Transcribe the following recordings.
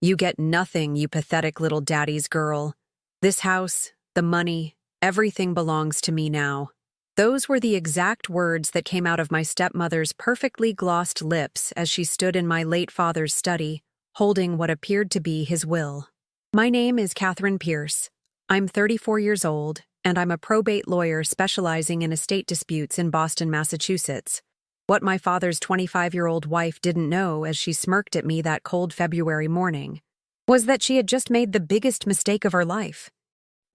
"You get nothing, you pathetic little daddy's girl. This house, the money, everything belongs to me now." Those were the exact words that came out of my stepmother's perfectly glossed lips as she stood in my late father's study, holding what appeared to be his will. My name is Catherine Pierce. I'm 34 years old, and I'm a probate lawyer specializing in estate disputes in Boston, Massachusetts. What my father's 25-year-old wife didn't know as she smirked at me that cold February morning was that she had just made the biggest mistake of her life.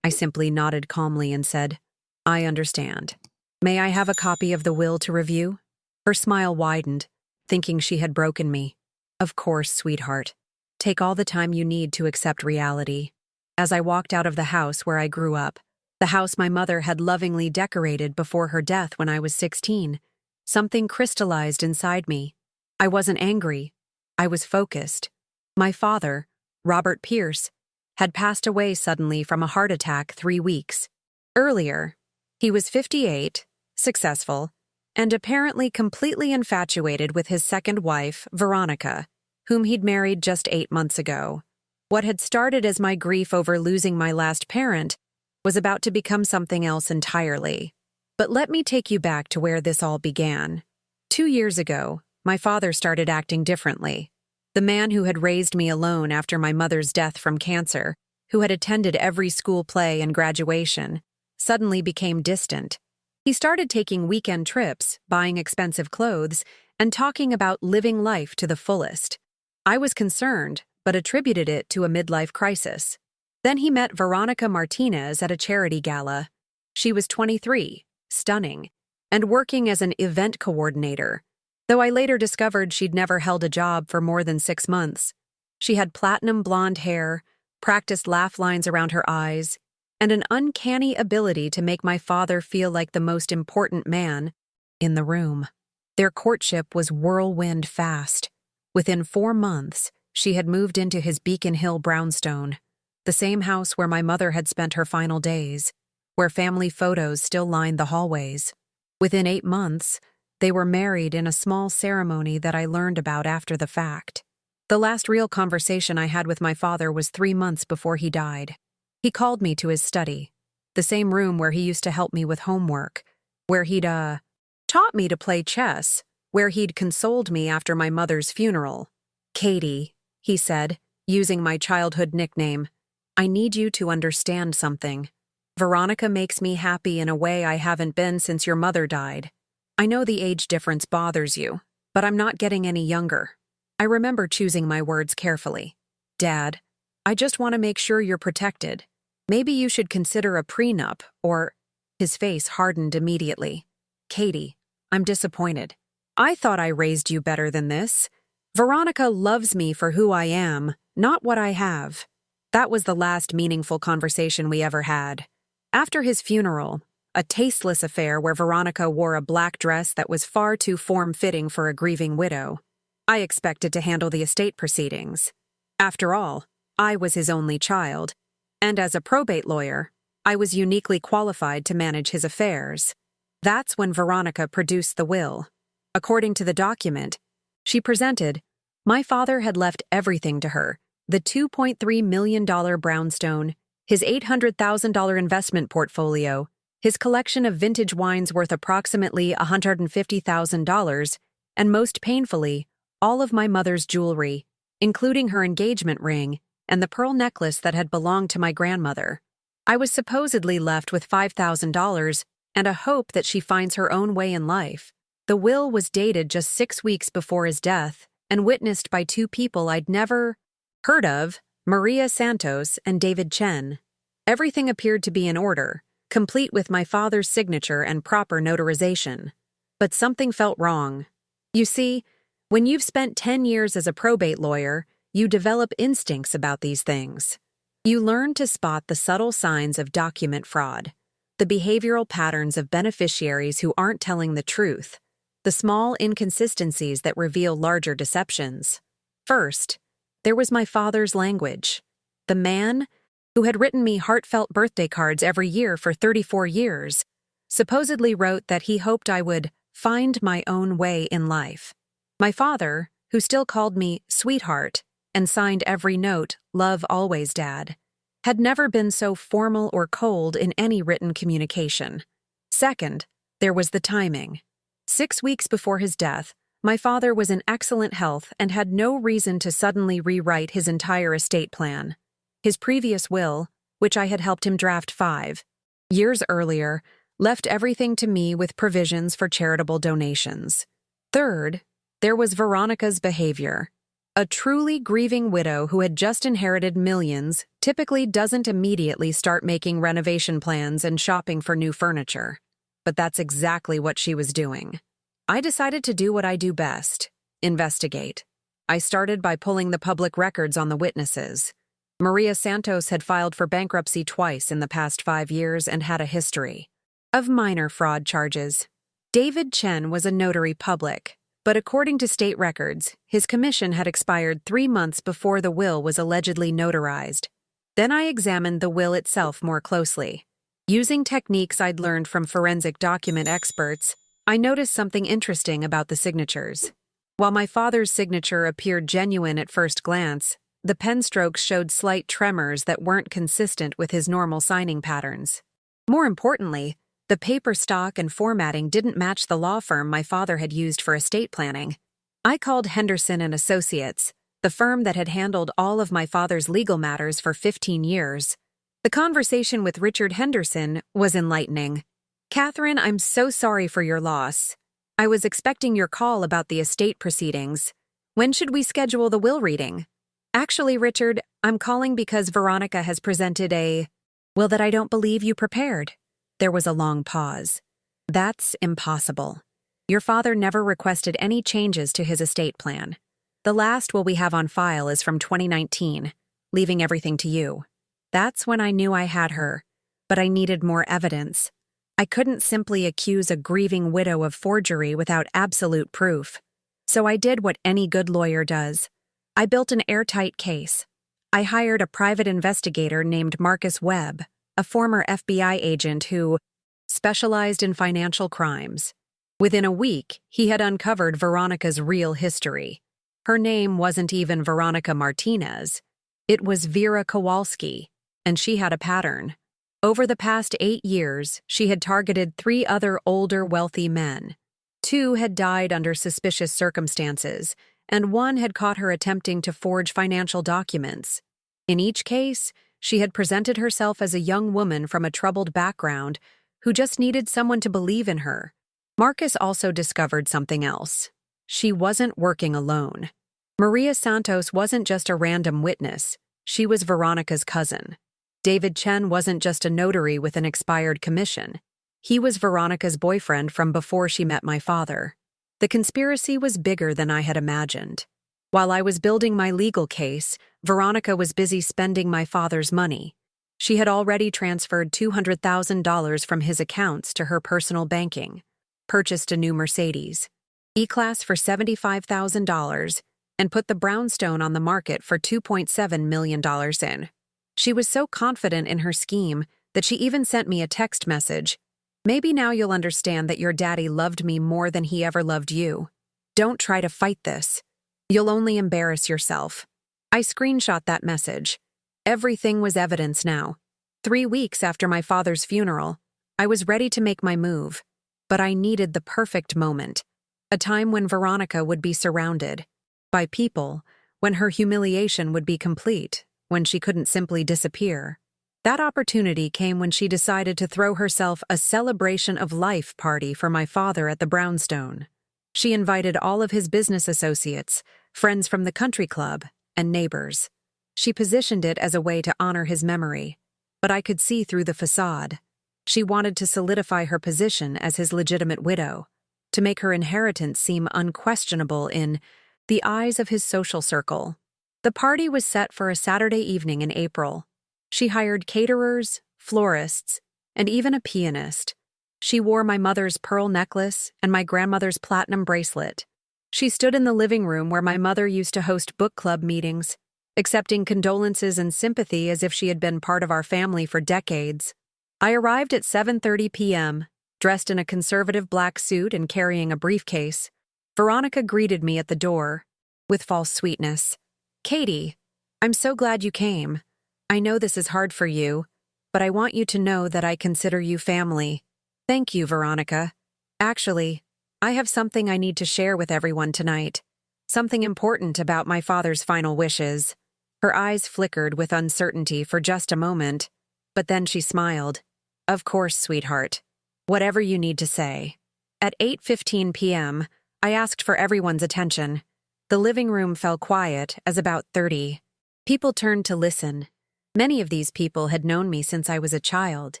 I simply nodded calmly and said, "I understand. May I have a copy of the will to review?" Her smile widened, thinking she had broken me. "Of course, sweetheart. Take all the time you need to accept reality." As I walked out of the house where I grew up, the house my mother had lovingly decorated before her death when I was 16, something crystallized inside me. I wasn't angry. I was focused. My father, Robert Pierce, had passed away suddenly from a heart attack 3 weeks earlier. He was 58, successful, and apparently completely infatuated with his second wife, Veronica, whom he'd married just 8 months ago. What had started as my grief over losing my last parent was about to become something else entirely. But let me take you back to where this all began. 2 years ago, my father started acting differently. The man who had raised me alone after my mother's death from cancer, who had attended every school play and graduation, suddenly became distant. He started taking weekend trips, buying expensive clothes, and talking about living life to the fullest. I was concerned, but attributed it to a midlife crisis. Then he met Veronica Martinez at a charity gala. She was 23, stunning, and working as an event coordinator, though I later discovered she'd never held a job for more than 6 months. She had platinum blonde hair, practiced laugh lines around her eyes, and an uncanny ability to make my father feel like the most important man in the room. Their courtship was whirlwind fast. Within 4 months, she had moved into his Beacon Hill brownstone, the same house where my mother had spent her final days, where family photos still lined the hallways. Within 8 months, they were married in a small ceremony that I learned about after the fact. The last real conversation I had with my father was 3 months before he died. He called me to his study, the same room where he used to help me with homework, where he'd, taught me to play chess, where he'd consoled me after my mother's funeral. "Katie," he said, using my childhood nickname, "I need you to understand something. Veronica makes me happy in a way I haven't been since your mother died. I know the age difference bothers you, but I'm not getting any younger." I remember choosing my words carefully. "Dad, I just want to make sure you're protected. Maybe you should consider a prenup, or—" His face hardened immediately. "Katie, I'm disappointed. I thought I raised you better than this. Veronica loves me for who I am, not what I have." That was the last meaningful conversation we ever had. After his funeral, a tasteless affair where Veronica wore a black dress that was far too form-fitting for a grieving widow, I expected to handle the estate proceedings. After all, I was his only child, and as a probate lawyer, I was uniquely qualified to manage his affairs. That's when Veronica produced the will. According to the document she presented, my father had left everything to her: the $2.3 million brownstone, his $800,000 investment portfolio, his collection of vintage wines worth approximately $150,000, and most painfully, all of my mother's jewelry, including her engagement ring and the pearl necklace that had belonged to my grandmother. I was supposedly left with $5,000 and a hope that she finds her own way in life. The will was dated just 6 weeks before his death and witnessed by 2 people I'd never heard of, Maria Santos and David Chen. Everything appeared to be in order, complete with my father's signature and proper notarization. But something felt wrong. You see, when you've spent 10 years as a probate lawyer, you develop instincts about these things. You learn to spot the subtle signs of document fraud, the behavioral patterns of beneficiaries who aren't telling the truth, the small inconsistencies that reveal larger deceptions. First, there was my father's language. The man, who had written me heartfelt birthday cards every year for 34 years, supposedly wrote that he hoped I would find my own way in life. My father, who still called me sweetheart, and signed every note, "Love always, Dad," had never been so formal or cold in any written communication. Second, there was the timing. 6 weeks before his death, my father was in excellent health and had no reason to suddenly rewrite his entire estate plan. His previous will, which I had helped him draft 5 years earlier, left everything to me with provisions for charitable donations. Third, there was Veronica's behavior. A truly grieving widow who had just inherited millions typically doesn't immediately start making renovation plans and shopping for new furniture. But that's exactly what she was doing. I decided to do what I do best: investigate. I started by pulling the public records on the witnesses. Maria Santos had filed for bankruptcy twice in the past 5 years and had a history of minor fraud charges. David Chen was a notary public, but according to state records, his commission had expired 3 months before the will was allegedly notarized. Then I examined the will itself more closely. Using techniques I'd learned from forensic document experts, I noticed something interesting about the signatures. While my father's signature appeared genuine at first glance, the pen strokes showed slight tremors that weren't consistent with his normal signing patterns. More importantly, the paper stock and formatting didn't match the law firm my father had used for estate planning. I called Henderson and Associates, the firm that had handled all of my father's legal matters for 15 years. The conversation with Richard Henderson was enlightening. "Catherine, I'm so sorry for your loss. I was expecting your call about the estate proceedings. When should we schedule the will reading?" "Actually, Richard, I'm calling because Veronica has presented a will that I don't believe you prepared." There was a long pause. "That's impossible. Your father never requested any changes to his estate plan. The last will we have on file is from 2019, leaving everything to you." That's when I knew I had her, but I needed more evidence. I couldn't simply accuse a grieving widow of forgery without absolute proof. So I did what any good lawyer does. I built an airtight case. I hired a private investigator named Marcus Webb, a former FBI agent who specialized in financial crimes. Within a week, he had uncovered Veronica's real history. Her name wasn't even Veronica Martinez. It was Vera Kowalski, and she had a pattern. Over the past 8 years, she had targeted 3 other older, wealthy men. 2 had died under suspicious circumstances, and 1 had caught her attempting to forge financial documents. In each case, she had presented herself as a young woman from a troubled background who just needed someone to believe in her. Marcus also discovered something else. She wasn't working alone. Maria Santos wasn't just a random witness. She was Veronica's cousin. David Chen wasn't just a notary with an expired commission. He was Veronica's boyfriend from before she met my father. The conspiracy was bigger than I had imagined. While I was building my legal case, Veronica was busy spending my father's money. She had already transferred $200,000 from his accounts to her personal banking, purchased a new Mercedes E-Class for $75,000, and put the brownstone on the market for $2.7 million in. She was so confident in her scheme that she even sent me a text message. "Maybe now you'll understand that your daddy loved me more than he ever loved you. Don't try to fight this. You'll only embarrass yourself." I screenshot that message. Everything was evidence now. 3 weeks after my father's funeral, I was ready to make my move. But I needed the perfect moment, a time when Veronica would be surrounded by people, when her humiliation would be complete, when she couldn't simply disappear. That opportunity came when she decided to throw herself a celebration of life party for my father at the brownstone. She invited all of his business associates, friends from the country club, and neighbors. She positioned it as a way to honor his memory, but I could see through the facade. She wanted to solidify her position as his legitimate widow, to make her inheritance seem unquestionable in the eyes of his social circle. The party was set for a Saturday evening in April. She hired caterers, florists, and even a pianist. She wore my mother's pearl necklace and my grandmother's platinum bracelet. She stood in the living room where my mother used to host book club meetings, accepting condolences and sympathy as if she had been part of our family for decades. I arrived at 7:30 p.m., dressed in a conservative black suit and carrying a briefcase. Veronica greeted me at the door with false sweetness. Katie, I'm so glad you came. I know this is hard for you, but I want you to know that I consider you family. Thank you, Veronica. Actually, I have something I need to share with everyone tonight. Something important about my father's final wishes. Her eyes flickered with uncertainty for just a moment, but then she smiled. Of course, sweetheart. Whatever you need to say. At 8:15 p.m., I asked for everyone's attention. The living room fell quiet as about 30 people turned to listen. Many of these people had known me since I was a child.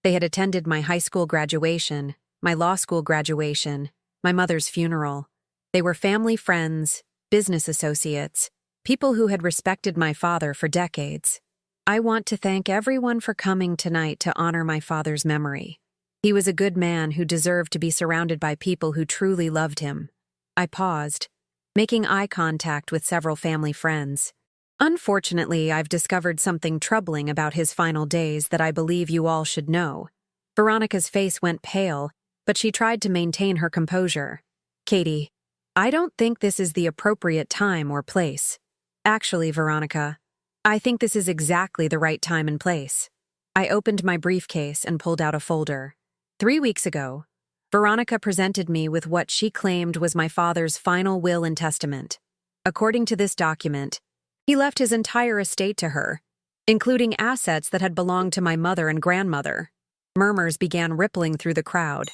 They had attended my high school graduation, my law school graduation, my mother's funeral. They were family friends, business associates, people who had respected my father for decades. I want to thank everyone for coming tonight to honor my father's memory. He was a good man who deserved to be surrounded by people who truly loved him. I paused, making eye contact with several family friends. Unfortunately, I've discovered something troubling about his final days that I believe you all should know. Veronica's face went pale, but she tried to maintain her composure. Katie, I don't think this is the appropriate time or place. Actually, Veronica, I think this is exactly the right time and place. I opened my briefcase and pulled out a folder. 3 weeks ago, Veronica presented me with what she claimed was my father's final will and testament. According to this document, he left his entire estate to her, including assets that had belonged to my mother and grandmother. Murmurs began rippling through the crowd.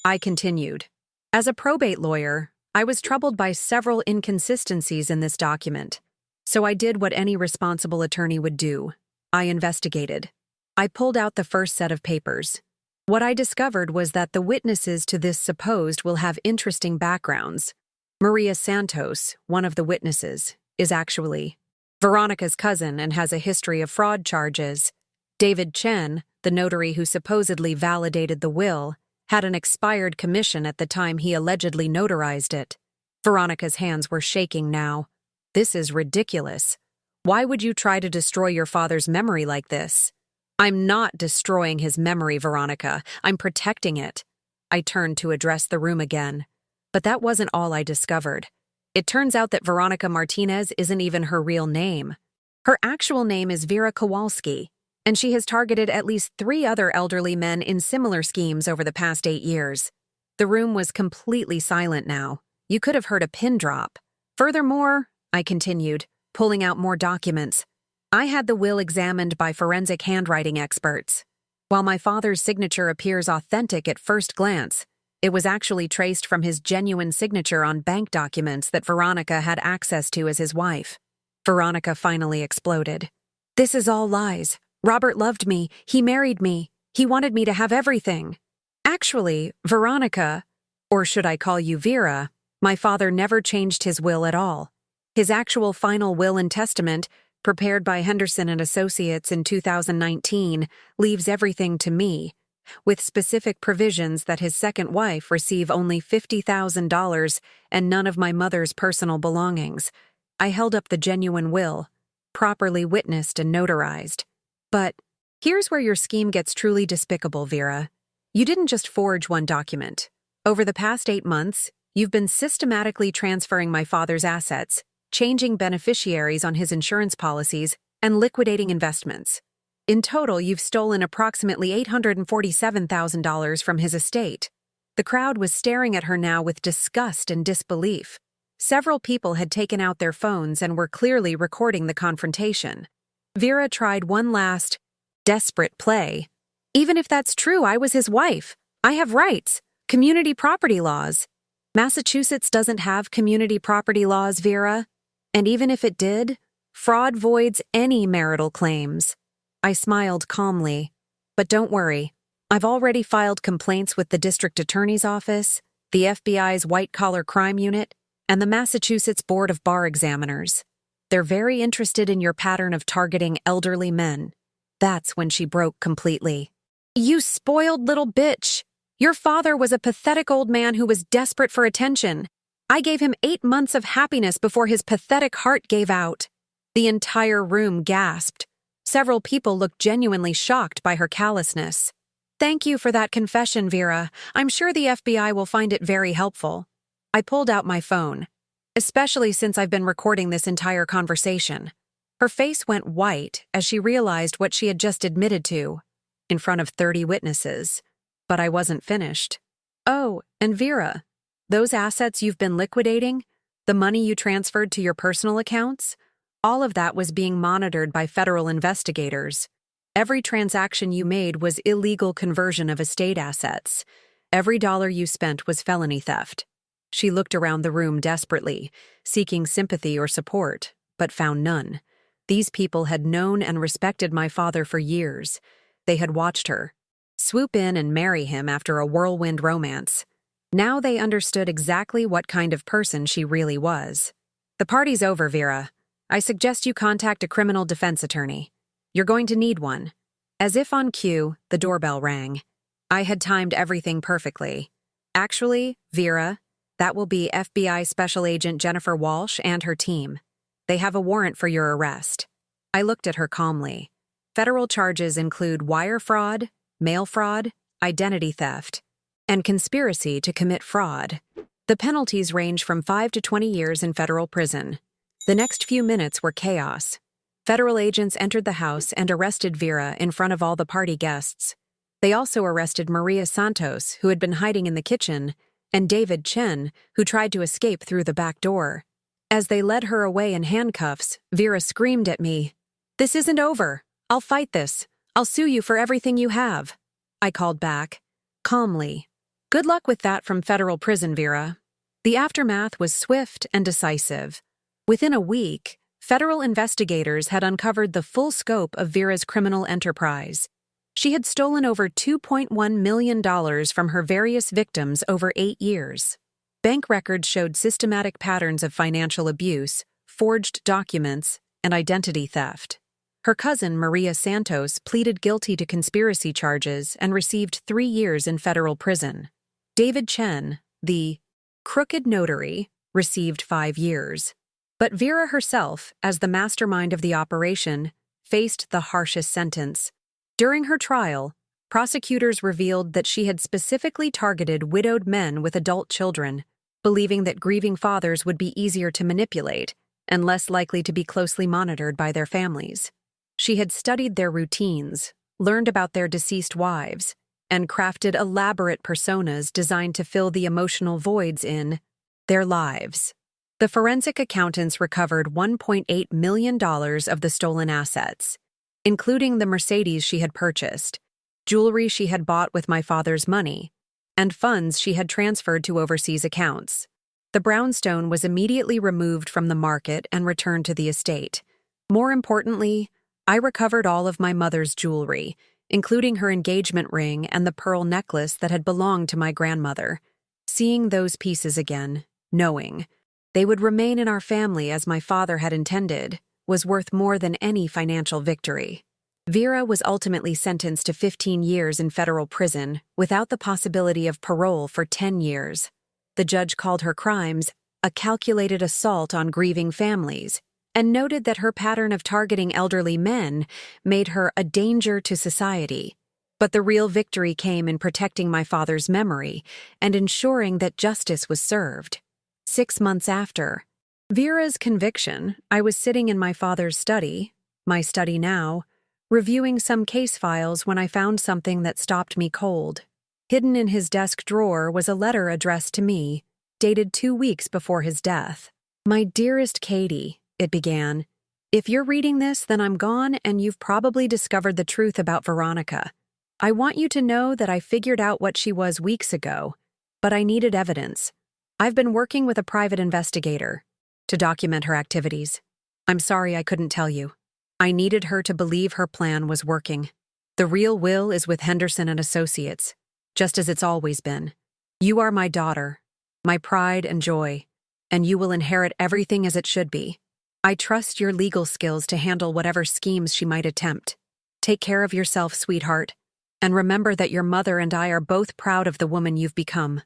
I continued. As a probate lawyer, I was troubled by several inconsistencies in this document, so I did what any responsible attorney would do. I investigated. I pulled out the first set of papers. What I discovered was that the witnesses to this supposed will have interesting backgrounds. Maria Santos, one of the witnesses, is actually Veronica's cousin and has a history of fraud charges. David Chen, the notary who supposedly validated the will, had an expired commission at the time he allegedly notarized it. Veronica's hands were shaking now. This is ridiculous. Why would you try to destroy your father's memory like this? I'm not destroying his memory, Veronica. I'm protecting it. I turned to address the room again. But that wasn't all I discovered. It turns out that Veronica Martinez isn't even her real name. Her actual name is Vera Kowalski, and she has targeted at least 3 other elderly men in similar schemes over the past 8 years. The room was completely silent now. You could have heard a pin drop. Furthermore, I continued, pulling out more documents, I had the will examined by forensic handwriting experts. While my father's signature appears authentic at first glance, it was actually traced from his genuine signature on bank documents that Veronica had access to as his wife. Veronica finally exploded. This is all lies. Robert loved me. He married me. He wanted me to have everything. Actually, Veronica, or should I call you Vera, my father never changed his will at all. His actual final will and testament, prepared by Henderson and Associates in 2019, leaves everything to me, with specific provisions that his second wife receive only $50,000 and none of my mother's personal belongings. I held up the genuine will, properly witnessed and notarized. But here's where your scheme gets truly despicable, Vera. You didn't just forge one document. Over the past 8 months, you've been systematically transferring my father's assets, changing beneficiaries on his insurance policies, and liquidating investments. In total, you've stolen approximately $847,000 from his estate. The crowd was staring at her now with disgust and disbelief. Several people had taken out their phones and were clearly recording the confrontation. Vera tried one last, desperate play. Even if that's true, I was his wife. I have rights. Community property laws. Massachusetts doesn't have community property laws, Vera. And even if it did, fraud voids any marital claims. I smiled calmly. But don't worry. I've already filed complaints with the district attorney's office, the FBI's white-collar crime unit, and the Massachusetts Board of Bar Examiners. They're very interested in your pattern of targeting elderly men. That's when she broke completely. You spoiled little bitch. Your father was a pathetic old man who was desperate for attention. I gave him 8 months of happiness before his pathetic heart gave out. The entire room gasped. Several people looked genuinely shocked by her callousness. Thank you for that confession, Vera. I'm sure the FBI will find it very helpful. I pulled out my phone. especially since I've been recording this entire conversation. Her face went white as she realized what she had just admitted to, in front of 30 witnesses. But I wasn't finished. Oh, and Vera, those assets you've been liquidating, the money you transferred to your personal accounts, all of that was being monitored by federal investigators. Every transaction you made was illegal conversion of estate assets. Every dollar you spent was felony theft. She looked around the room desperately, seeking sympathy or support, but found none. These people had known and respected my father for years. They had watched her swoop in and marry him after a whirlwind romance. Now they understood exactly what kind of person she really was. The party's over, Vera. I suggest you contact a criminal defense attorney. You're going to need one. As if on cue, the doorbell rang. I had timed everything perfectly. Actually, Vera, that will be FBI Special Agent Jennifer Walsh and her team. They have a warrant for your arrest. I looked at her calmly. Federal charges include wire fraud, mail fraud, identity theft, and conspiracy to commit fraud. The penalties range from 5 to 20 years in federal prison. The next few minutes were chaos. Federal agents entered the house and arrested Vera in front of all the party guests. They also arrested Maria Santos, who had been hiding in the kitchen, and David Chen, who tried to escape through the back door. As they led her away in handcuffs, Vera screamed at me, "This isn't over. I'll fight this. I'll sue you for everything you have." I called back, calmly, "Good luck with that from federal prison, Vera." The aftermath was swift and decisive. Within a week, federal investigators had uncovered the full scope of Vera's criminal enterprise. She had stolen over $2.1 million from her various victims over 8 years. Bank records showed systematic patterns of financial abuse, forged documents, and identity theft. Her cousin, Maria Santos, pleaded guilty to conspiracy charges and received 3 years in federal prison. David Chen, the crooked notary, received 5 years. But Vera herself, as the mastermind of the operation, faced the harshest sentence. During her trial, prosecutors revealed that she had specifically targeted widowed men with adult children, believing that grieving fathers would be easier to manipulate and less likely to be closely monitored by their families. She had studied their routines, learned about their deceased wives, and crafted elaborate personas designed to fill the emotional voids in their lives. The forensic accountants recovered $1.8 million of the stolen assets, including the Mercedes she had purchased, jewelry she had bought with my father's money, and funds she had transferred to overseas accounts. The brownstone was immediately removed from the market and returned to the estate. More importantly, I recovered all of my mother's jewelry, including her engagement ring and the pearl necklace that had belonged to my grandmother. Seeing those pieces again, knowing they would remain in our family as my father had intended, was worth more than any financial victory. Vera was ultimately sentenced to 15 years in federal prison without the possibility of parole for 10 years. The judge called her crimes a calculated assault on grieving families and noted that her pattern of targeting elderly men made her a danger to society. But the real victory came in protecting my father's memory and ensuring that justice was served. 6 months after Vera's conviction, I was sitting in my father's study, my study now, reviewing some case files when I found something that stopped me cold. Hidden in his desk drawer was a letter addressed to me, dated 2 weeks before his death. "My dearest Katie," it began, "if you're reading this, then I'm gone and you've probably discovered the truth about Veronica. I want you to know that I figured out what she was weeks ago, but I needed evidence. I've been working with a private investigator to document her activities. I'm sorry I couldn't tell you. I needed her to believe her plan was working. The real will is with Henderson and Associates, just as it's always been. You are my daughter, my pride and joy, and you will inherit everything as it should be. I trust your legal skills to handle whatever schemes she might attempt. Take care of yourself, sweetheart, and remember that your mother and I are both proud of the woman you've become.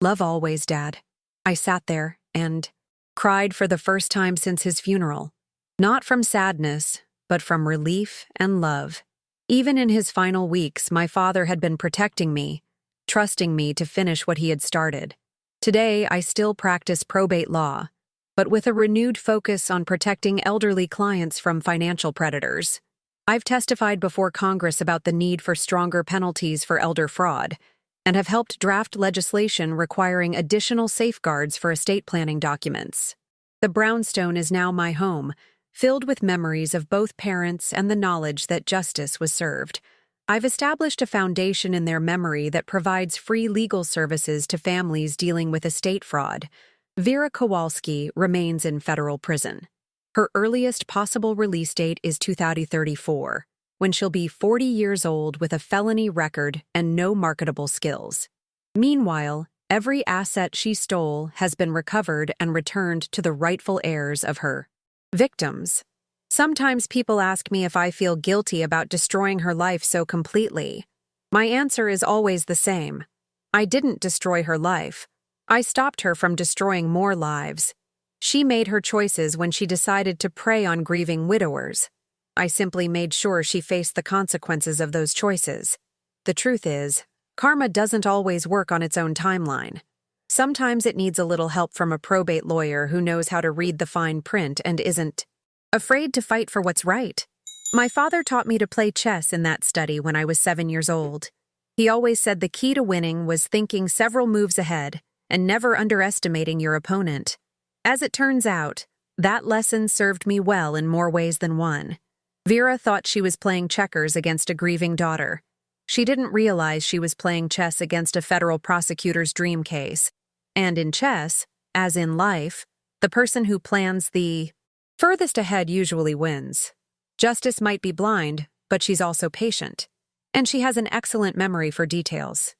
Love always, Dad." I sat there and cried for the first time since his funeral, not from sadness, but from relief and love. Even in his final weeks, my father had been protecting me, trusting me to finish what he had started. Today, I still practice probate law, but with a renewed focus on protecting elderly clients from financial predators. I've testified before Congress about the need for stronger penalties for elder fraud, and have helped draft legislation requiring additional safeguards for estate planning documents. The brownstone is now my home, filled with memories of both parents and the knowledge that justice was served. I've established a foundation in their memory that provides free legal services to families dealing with estate fraud. Vera Kowalski remains in federal prison. Her earliest possible release date is 2034, when she'll be 40 years old with a felony record and no marketable skills. Meanwhile, every asset she stole has been recovered and returned to the rightful heirs of her victims. Sometimes people ask me if I feel guilty about destroying her life so completely. My answer is always the same. I didn't destroy her life. I stopped her from destroying more lives. She made her choices when she decided to prey on grieving widowers. I simply made sure she faced the consequences of those choices. The truth is, karma doesn't always work on its own timeline. Sometimes it needs a little help from a probate lawyer who knows how to read the fine print and isn't afraid to fight for what's right. My father taught me to play chess in that study when I was 7 years old. He always said the key to winning was thinking several moves ahead and never underestimating your opponent. As it turns out, that lesson served me well in more ways than one. Vera thought she was playing checkers against a grieving daughter. She didn't realize she was playing chess against a federal prosecutor's dream case. And in chess, as in life, the person who plans the furthest ahead usually wins. Justice might be blind, but she's also patient. And she has an excellent memory for details.